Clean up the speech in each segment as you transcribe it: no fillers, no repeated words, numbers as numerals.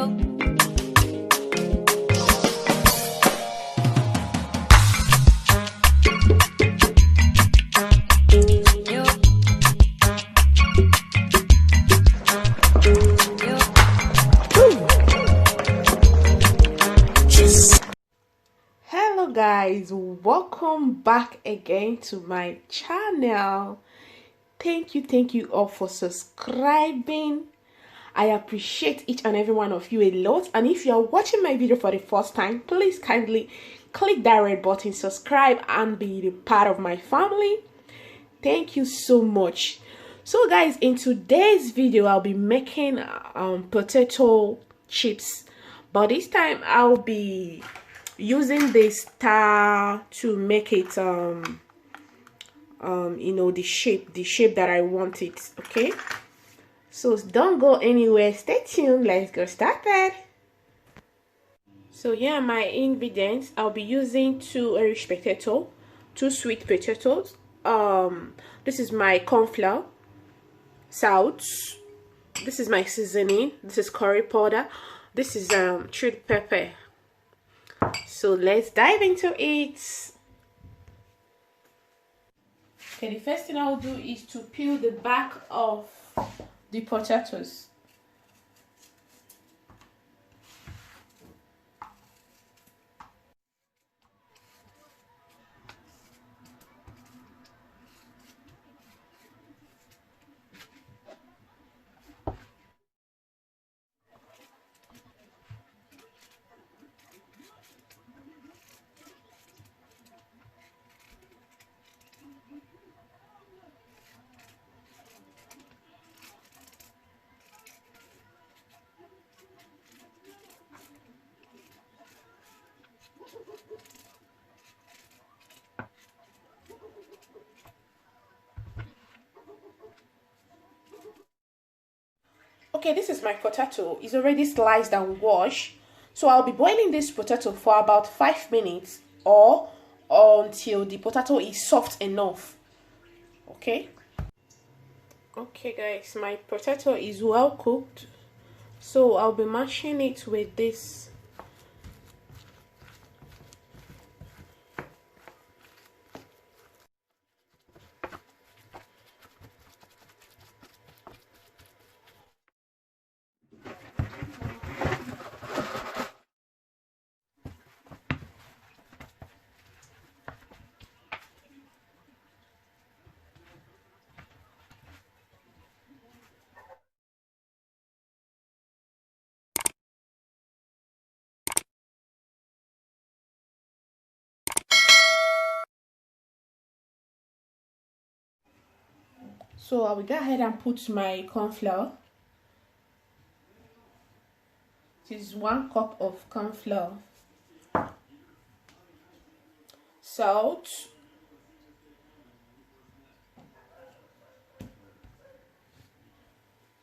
Hello guys, welcome back again to my channel. Thank you all for subscribing. I appreciate each and every one of you a lot, and if you are watching my video for the first time, please kindly click that red button, subscribe, and be a part of my family. Thank you so much. So guys, in today's video I'll be making potato chips, but this time I'll be using this star to make it you know, the shape that I want it. Okay, so don't go anywhere, stay tuned, let's get started. So here are my ingredients. I'll be using 2 Irish potato, 2 sweet potatoes, this is my corn flour, salt, this is my seasoning, this is curry powder, this is chili pepper. So let's dive into it. Okay, the first thing I'll do is to peel the back of the potatoes. Okay, this is my potato. It's already sliced and washed. So I'll be boiling this potato for about 5 minutes or until the potato is soft enough. Okay. Okay guys, my potato is well cooked. So I'll be mashing it with this. So I will go ahead and put my corn flour. This is 1 cup of corn flour. Salt.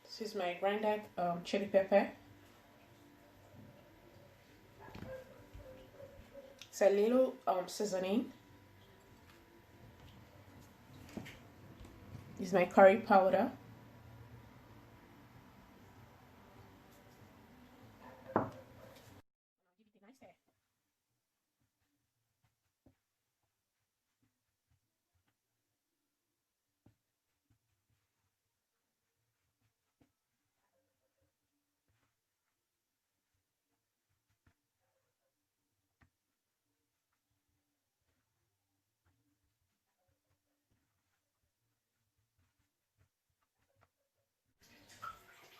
This is my grounded chili pepper. It's a little seasoning. This is my curry powder.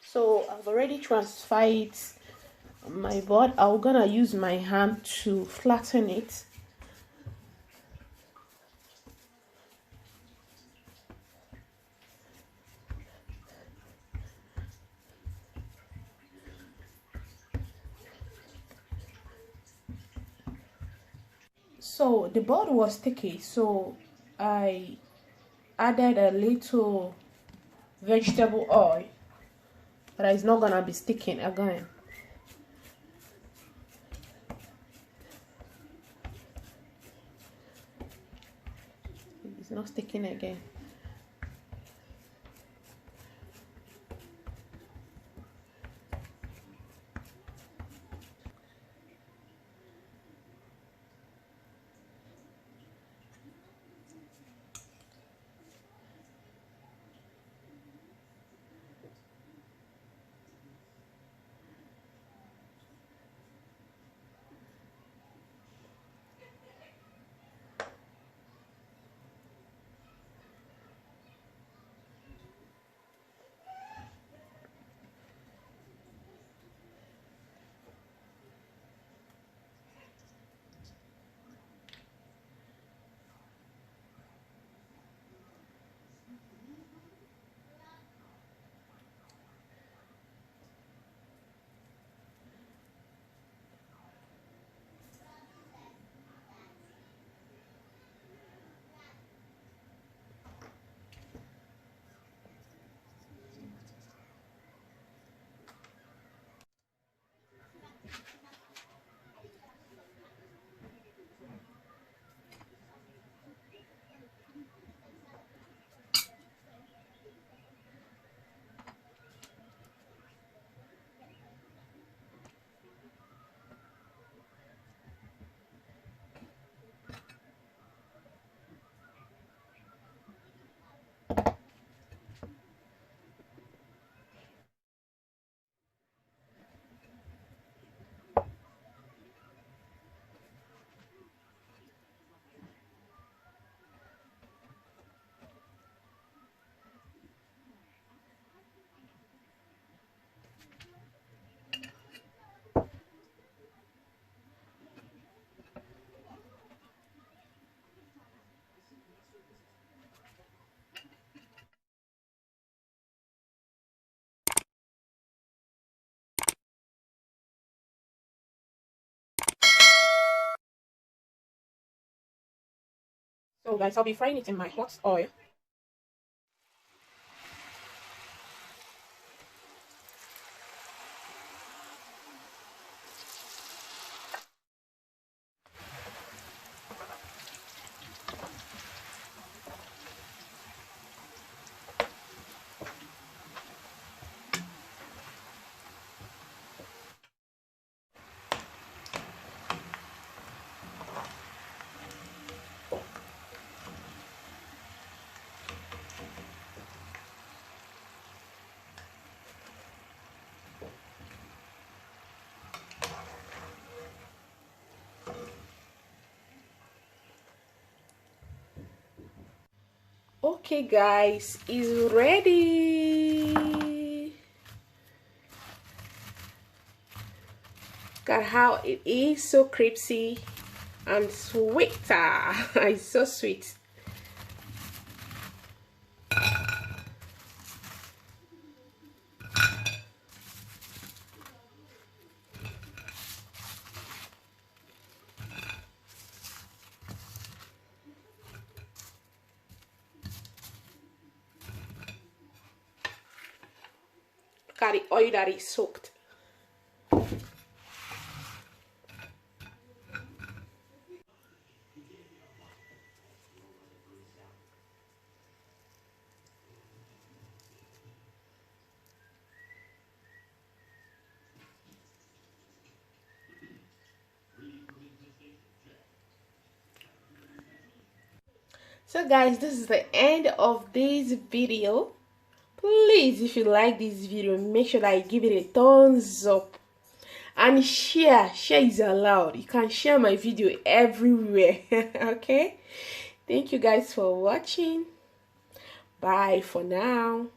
So I've already transferred my board. I'm gonna use my hand to flatten it. So the board was sticky, so I added a little vegetable oil, but it's not gonna be sticking again. It's not sticking again. So guys, I'll be frying it in my hot oil. Okay guys, it's ready. Look at how it is, so crispy and sweet. It's so sweet. Look at the oil that is soaked. So guys, this is the end of this video. Please, if you like this video, make sure that you give it a thumbs up and share is allowed. You can share my video everywhere. Okay, thank you guys for watching. Bye for now.